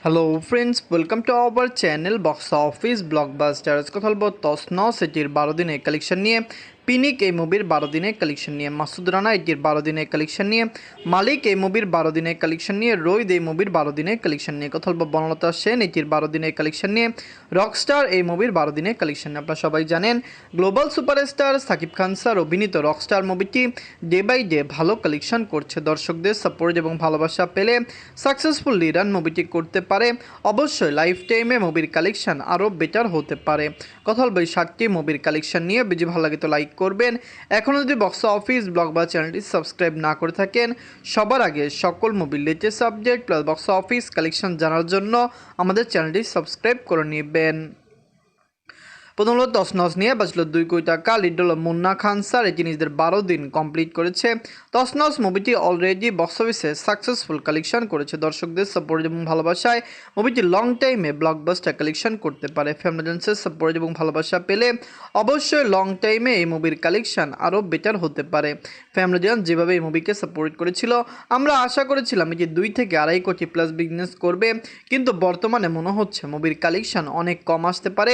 Hello friends, welcome to our channel box office blockbuster. কথা বলবো তসনস এটির 12 দিনের কালেকশন নিয়ে, পিনিক এই মুভির 12 দিনের কালেকশন নিয়ে, মাসুদ রানা এটির 12 দিনের কালেকশন নিয়ে, মালিক এই মুভির 12 দিনের কালেকশন নিয়ে, রোহিত এই মুভির 12 দিনের কালেকশন নিয়ে, কথা বলবো বনলতা সেন এটির 12 দিনের কালেকশন নিয়ে, রকস্টার এই মুভির 12 দিনের কালেকশন নিয়ে। আপনারা সবাই জানেন global superstar Shakib Khan sir অভিনীত রকস্টার মুভিটি ডে বাই ডে ভালো কালেকশন করছে। দর্শকদের সাপোর্ট এবং ভালোবাসা পেলে সাকসেসফুলি রান মুভিটি করতে পারে। অবশ্যই লাইফ টাইমে মুভির কালেকশন আরও বেটার হতে পারে। কথা বলবো এই 7টি মুভির কালেকশন নিয়ে। বেশি ভালো লাগে তো লাইক করবেন। এখনও যদি বক্স অফিস ব্লগ বা চ্যানেলটি সাবস্ক্রাইব না করে থাকেন, সবার আগে সকল মুভির latest update plus box office collection জানার জন্য আমাদের চ্যানেলটি সাবস্ক্রাইব করে নেবেন। প্রথম হলো তসনস নিয়ে বাঁচল 2 কোটি টাকা। লিড হল মুন্না খান স্যার, এটি নিজেদের 12 দিন কমপ্লিট করেছে। তসনস মুভিটি অলরেডি বক্স অফিসে সাকসেসফুল কালেকশন করেছে। দর্শকদের সাপোর্ট এবং ভালোবাসায় মুভিটি লং টাইমে ব্লকবাস্টার কালেকশন করতে পারে। ফ্যামিলিয়ান্সের সাপোর্ট এবং ভালোবাসা পেলে অবশ্যই লং টাইমে এই মুভির কালেকশন আরও বেটার হতে পারে। ফ্যামিলিয়ান যেভাবে এই মুভিকে সাপোর্ট করেছিল, আমরা আশা করেছিলাম এটি 2 থেকে 2.5 কোটি প্লাস বিজনেস করবে, কিন্তু বর্তমানে মনে হচ্ছে মুভির কালেকশন অনেক কম আসতে পারে।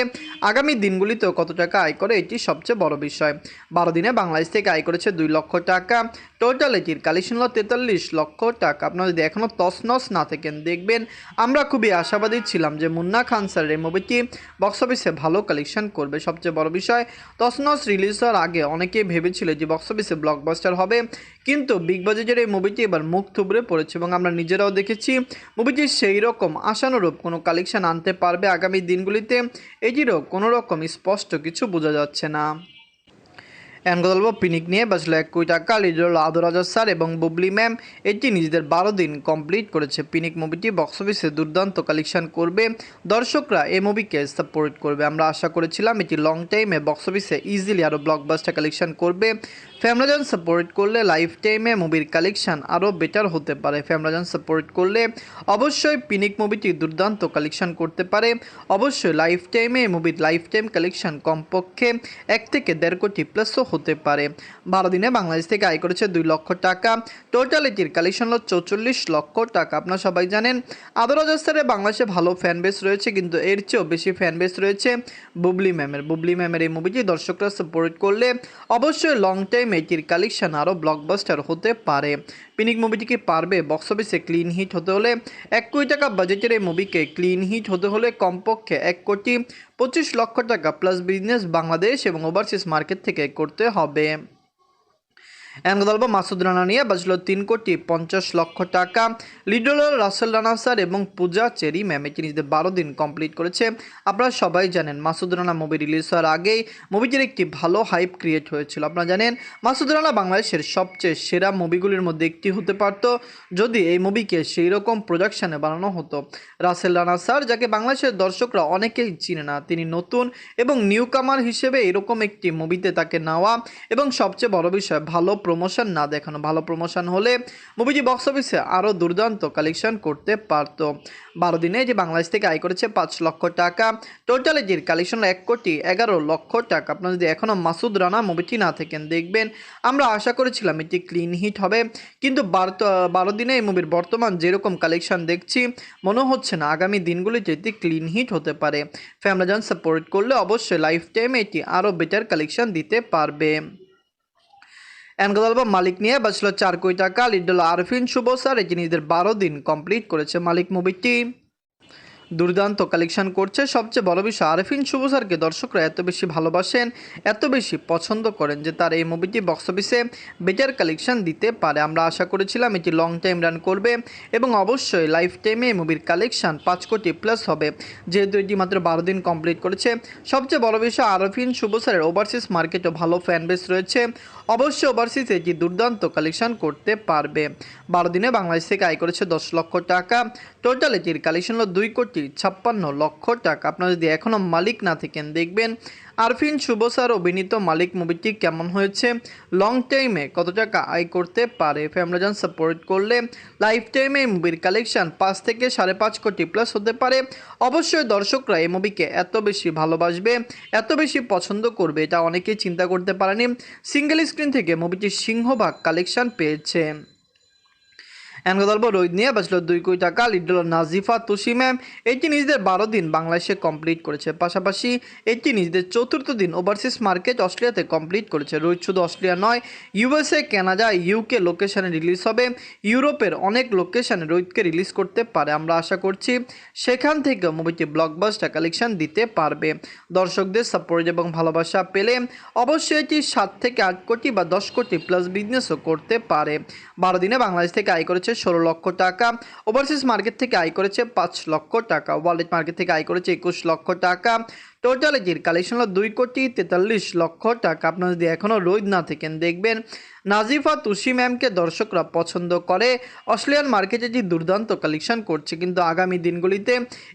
আগামী দিনগুলিতেও কত টাকা আয় করে এটি সবচেয়ে বড় বিষয়। 12 দিনে বাংলাদেশ থেকে আয় করেছে 2 লক্ষ টাকা। টোটাল এটির কালেকশন হলো 43 লক্ষ টাকা। আপনারা যদি এখনও তসনস না থাকেন, দেখবেন আমরা খুবই আশাবাদী ছিলাম যে মুন্না খান স্যারের এই মুভিটি বক্স অফিসে ভালো কালেকশন করবে। সবচেয়ে বড় বিষয়, তসনস রিলিজ হওয়ার আগে অনেকেই ভেবেছিল যে বক্স অফিসে ব্লকবাস্টার হবে, কিন্তু বিগ বাজেটের এই মুভিটি এবার মুখ থুবড়ে পড়েছে এবং আমরা নিজেরাও দেখেছি মুভিটি সেই রকম আশানুরূপ কোনো কালেকশন আনতে পারবে আগামী দিনগুলিতে, এটিরও কোনো রকম স্পষ্ট কিছু বোঝা যাচ্ছে না। এখন কথা বলবো পিনিক নিয়ে। বাঁচল 1 কোটি টাকা। লিডার হল আদরাজা স্যার এবং বুবলি ম্যাম, এটি নিজেদের 12 দিন কমপ্লিট করেছে। পিনিক মুভিটি বক্স অফিসে দুর্দান্ত কালেকশন করবে। দর্শকরা এই মুভিকে সাপোর্ট করবে। আমরা আশা করেছিলাম এটি লং টাইমে বক্স অফিসে ইজিলি আরও ব্লকবাস্টার কালেকশন করবে। ফ্যামিলিয়ান সাপোর্ট করলে লাইফ টাইমে মুভির কালেকশন আরও বেটার হতে পারে। ফ্যামিলিয়ান সাপোর্ট করলে অবশ্যই পিনিক মুভিটি দুর্দান্ত কালেকশন করতে পারে। অবশ্যই লাইফ টাইমে মুভির লাইফ টাইম কালেকশন কমপক্ষে 1 থেকে 1.5 কোটি প্লাসও হতে পারে। 12 দিনে বাংলাদেশ থেকে আয় করেছে 2 লক্ষ টাকা। টোটাল এটির কালেকশন হলো 44 লক্ষ টাকা। আপনারা সবাই জানেন আদরাজা স্যারের বাংলাদেশে ভালো ফ্যান বেস রয়েছে, কিন্তু এর চেয়েও বেশি ফ্যান বেস রয়েছে বুবলি ম্যামের এই মুভিটি দর্শকরা সাপোর্ট করলে অবশ্যই লং টাইম এটির কালেকশন আরও ব্লকবাস্টার হতে পারে। পিনিক মুভিটি কি পারবে বক্স অফিসে ক্লিন হিট হতে হলে? 1 কোটি টাকা বাজেটের এই মুভিকে ক্লিন হিট হতে হলে কমপক্ষে 1,25,00,000 টাকা প্লাস বিজনেস বাংলাদেশ এবং ওভারসিজ মার্কেট থেকে করতে হবে। এখন কথা বলবো মাসুদ রানা নিয়ে। বাজল 3,50,00,000 টাকা। লিডল রাসেল রানা স্যার এবং পূজা চেরি ম্যাম, এটি নিজেদের 12 দিন কমপ্লিট করেছে। আপনারা সবাই জানেন মাসুদ রানা মুভি রিলিজ হওয়ার আগেই মুভিটির একটি ভালো হাইপ ক্রিয়েট হয়েছিল। আপনারা জানেন মাসুদ রানা বাংলাদেশের সবচেয়ে সেরা মুভিগুলির মধ্যে একটি হতে পারত যদি এই মুভিকে সেই রকম প্রোডাকশানে বানানো হতো। রাসেল রানা স্যার, যাকে বাংলাদেশের দর্শকরা অনেকেই চিনে না, তিনি নতুন এবং নিউ কামার হিসেবে এরকম একটি মুভিতে তাকে নেওয়া এবং সবচেয়ে বড় বিষয় ভালো প্রমোশন না দেখানো। ভালো প্রমোশন হলে মুভিটি বক্স অফিসে আরও দুর্দান্ত কালেকশন করতে পারত। 12 দিনে যে বাংলাদেশ থেকে আয় করেছে 5 লক্ষ টাকা। টোটাল এটির কালেকশন 1,11,00,000 টাকা। আপনারা যদি এখনও মাসুদ রানা মুভিটি না থাকেন, দেখবেন আমরা আশা করেছিলাম এটি ক্লিন হিট হবে, কিন্তু 12 দিনে এই মুভির বর্তমান যেরকম কালেকশন দেখছি, মনে হচ্ছে না আগামী দিনগুলিতে এটি ক্লিন হিট হতে পারে। ফ্যামিলিয়ান সাপোর্ট করলে অবশ্যই লাইফ টাইমে এটি আরও বেটার কালেকশন দিতে পারবে। এনগদলবা মালিক নিয়ে বাঁচল 4 কোটি টাকা। লিড হল আরফিন শুভ স্যার, এটি নিজেদের 12 দিন কমপ্লিট করেছে। মালিক মুভিটি দুর্দান্ত কালেকশন করছে। সবচেয়ে বড় বিষয়, আরফিন শুভ স্যারকে দর্শকরা এত বেশি ভালোবাসেন, এত বেশি পছন্দ করেন যে তার এই মুভিটি বক্স অফিসে বেটার কালেকশন দিতে পারে। আমরা আশা করেছিলাম এটি লং টাইম রান করবে এবং অবশ্যই লাইফ টাইমে এই মুভির কালেকশন 5 কোটি প্লাস হবে, যেহেতু এটি মাত্র 12 দিন কমপ্লিট করেছে। সবচেয়ে বড় বিষয়, আরফিন শুভ স্যারের ওভারসিজ মার্কেটও ভালো ফ্যান বেস রয়েছে। অবশ্যই ওভারসিজ এটি দুর্দান্ত কালেকশন করতে পারবে। 12 দিনে বাংলাদেশ থেকে আয় করেছে 10 লক্ষ টাকা। টোটাল এটির কালেকশন হলো 2,56,00,000 টাকা। আপনারা যদি এখনও মালিক না থাকেন, দেখবেন আরফিন শুভ স্যার অভিনীত মালিক মুভিটি কেমন হয়েছে, লং টাইমে কত টাকা আয় করতে পারে। ফ্যামিলিয়ান সাপোর্ট করলে লাইফ টাইমে এই মুভির কালেকশন 5 থেকে 5.5 কোটি প্লাস হতে পারে। অবশ্যই দর্শকরা এই মুভিকে এত বেশি ভালোবাসবে, এত বেশি পছন্দ করবে, এটা অনেকেই চিন্তা করতে পারেনি। সিঙ্গেল স্ক্রিন থেকে মুভিটি সিংহভাগ কালেকশন পেয়েছে। এখন কথা বলবো রোহিত নিয়ে। বাঁচল 2 কোটি টাকা, লিড হলো নাজিফা তুসিম। এটি নিজেদের 12 দিন বাংলাদেশে কমপ্লিট করেছে, পাশাপাশি এটি নিজেদের চতুর্থ দিন ওভারসিজ মার্কেট অস্ট্রেলিয়াতে কমপ্লিট করেছে। রোহিত শুধু অস্ট্রেলিয়া নয়, ইউএসএ, কানাডা, ইউকে লোকেশনে রিলিজ হবে। ইউরোপের অনেক লোকেশনে রোহিতকে রিলিজ করতে পারে। আমরা আশা করছি সেখান থেকে মুভিটি ব্লকবাস্টার কালেকশন দিতে পারবে। দর্শকদের সাপোর্ট এবং ভালোবাসা পেলে অবশ্যই এটি 7 থেকে 8 কোটি বা 10 কোটি প্লাস বিজনেসও করতে পারে। 12 দিনে বাংলাদেশ থেকে আয় করেছে 16 লক্ষ টাকা, ওভারসিজ মার্কেট থেকে আয় করেছে 5 লক্ষ টাকা, ওয়ার্ল্ড মার্কেট থেকে আয় করেছে 21 লক্ষ টাকা। টোটাল এটির কালেকশন হলো 2 কোটি 43 লক্ষ টাকা। আপনারা যদি এখনও রোহিত না থাকেন, দেখবেন নাজিফা তুসিমকে দর্শকরা পছন্দ করে। অস্ট্রেলিয়ান মার্কেটে এটি দুর্দান্ত কালেকশন করছে, কিন্তু আগামী দিনগুলিতে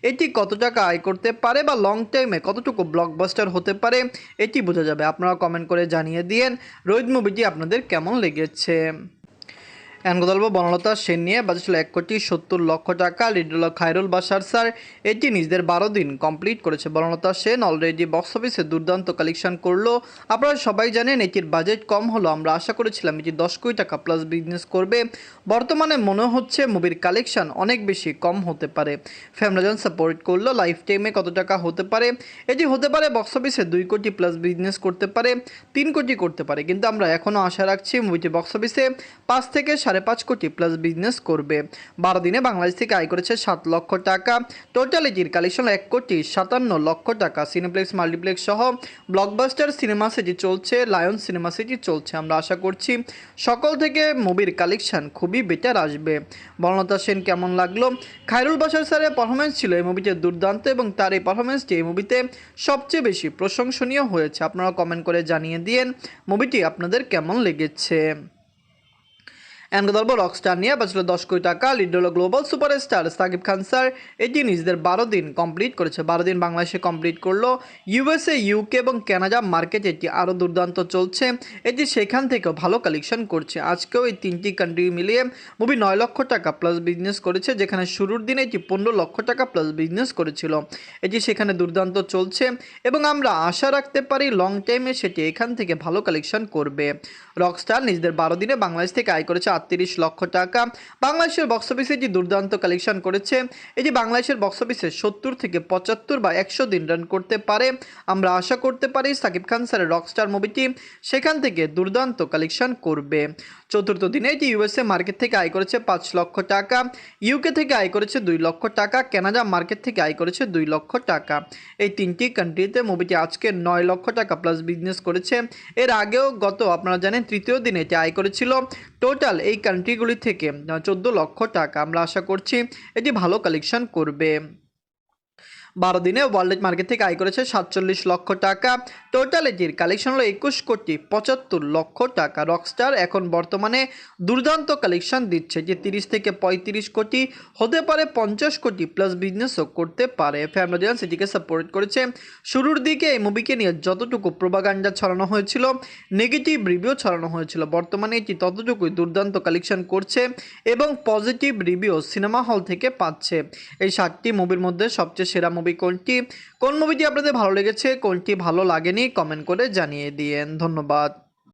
এটি কত টাকা আয় করতে পারে বা লং টাইমে কতটুকু ব্লকবাস্টার হতে পারে এটি বোঝা যাবে। আপনারা কমেন্ট করে জানিয়ে দিন রোহিত মুভিটি আপনাদের কেমন লেগেছে। এখন কথা বলবো বনলতা সেন নিয়ে। বাজেট ছিল 1 কোটি 70 লক্ষ টাকা, লিড হলো খায়রুল বাশার স্যার। এটি নিজেদের 12 দিন কমপ্লিট করেছে। বনলতা সেন অলরেডি বক্স অফিসে দুর্দান্ত কালেকশন করলো। আপনারা সবাই জানেন এটির বাজেট কম হলো, আমরা আশা করেছিলাম এটি 10 কোটি টাকা প্লাস বিজনেস করবে। বর্তমানে মনে হচ্ছে মুভির কালেকশন অনেক বেশি কম হতে পারে। ফ্যামিলিজন সাপোর্ট করলো, লাইফ টাইমে কত টাকা হতে পারে? এটি হতে পারে বক্স অফিসে 2 কোটি প্লাস বিজনেস করতে পারে, 3 কোটি করতে পারে, কিন্তু আমরা এখনও আশা রাখছি মুভিটি বক্স অফিসে 5 থেকে 5.5 কোটি প্লাস বিজনেস করবে। 12 দিনে বাংলাদেশ থেকে আয় করেছে 7 লক্ষ টাকা। টোটাল এটির কালেকশন 1 কোটি 57 লক্ষ টাকা। সিনেপ্লেক্স, মাল্টিপ্লেক্স সহ ব্লকবাস্টার সিনেমা সিটি চলছে, লায়ন সিনেমা সিটি চলছে। আমরা আশা করছি সকল থেকে মুভির কালেকশন খুবই বেটার আসবে। বনলতা সেন কেমন লাগলো? খায়রুল বাশার স্যারের পারফরমেন্স ছিল এই মুভিতে দুর্দান্ত, এবং তার এই পারফরমেন্সটি এই মুভিতে সবচেয়ে বেশি প্রশংসনীয় হয়েছে। আপনারা কমেন্ট করে জানিয়ে দিন মুভিটি আপনাদের কেমন লেগেছে। এখন কথা বলবো রকস্টার নিয়ে। বাঁচল 10 কোটি টাকা, লিড হলো global superstar Shakib Khan sir. এটি নিজেদের 12 দিন কমপ্লিট করেছে। 12 দিন বাংলাদেশে কমপ্লিট করলো। ইউএসএ, ইউকে এবং কানাডা মার্কেটে এটি আরও দুর্দান্ত চলছে। এটি সেখান থেকেও ভালো কালেকশন করছে। আজকেও এই 3টি কান্ট্রি মিলিয়ে মুভি 9 লক্ষ টাকা প্লাস বিজনেস করেছে, যেখানে শুরুর দিনে এটি 15 লক্ষ টাকা প্লাস বিজনেস করেছিল। এটি সেখানে দুর্দান্ত চলছে এবং আমরা আশা রাখতে পারি লং টাইমে সেটি এখান থেকে ভালো কালেকশন করবে। রকস্টার নিজেদের 12 দিনে বাংলাদেশ থেকে আয় করেছে 38 লক্ষ টাকা। বাংলাদেশের বক্স অফিসে এটি দুর্দান্ত কালেকশন করেছে। এটি বাংলাদেশের বক্স অফিসে 70 থেকে 75 বা 100 দিন রান করতে পারে। আমরা আশা করতে পারি সাকিব খান স্যারের রকস্টার মুভিটি সেখান থেকে দুর্দান্ত কালেকশন করবে। চতুর্থ দিনে এটি ইউএসএ মার্কেট থেকে আয় করেছে 5 লক্ষ টাকা, ইউকে থেকে আয় করেছে 2 লক্ষ টাকা, কানাডা মার্কেট থেকে আয় করেছে 2 লক্ষ টাকা। এই 3টি কান্ট্রিতে মুভিটি আজকে 9 লক্ষ টাকা প্লাস বিজনেস করেছে। এর আগেও আপনারা জানেন তৃতীয় দিনে এটি আয় করেছিল টোটাল এই কান্ট্রিগুলি থেকে 14 লক্ষ টাকা। আমরা আশা করছি এটি ভালো কালেকশন করবে। 12 দিনে ওয়ার্ল্ড মার্কেট থেকে আয় করেছে 47 লক্ষ টাকা। টোটাল এটির কালেকশন হলো 21 কোটি 75 লক্ষ টাকা। রকস্টার এখন বর্তমানে দুর্দান্ত কালেকশন দিচ্ছে, যে 30 থেকে 35 কোটি হতে পারে, 50 কোটি প্লাস বিজনেসও করতে পারে। ফ্যামিলিয়ান এটিকে সাপোর্ট করেছে। শুরুর দিকে এই মুভিকে নিয়ে যতটুকু প্রোপাগান্ডা ছড়ানো হয়েছিল, নেগেটিভ রিভিউ ছড়ানো হয়েছিল, বর্তমানে এটি ততটুকুই দুর্দান্ত কালেকশন করছে এবং পজিটিভ রিভিউ সিনেমা হল থেকে পাচ্ছে। এই 7টি মুভির মধ্যে সবচেয়ে সেরা মুভি কোনটি? কোন মুভিটি আপনাদের ভালো লেগেছে, কোনটি ভালো লাগেনি, কমেন্ট করে জানিয়ে দিয়েন। ধন্যবাদ।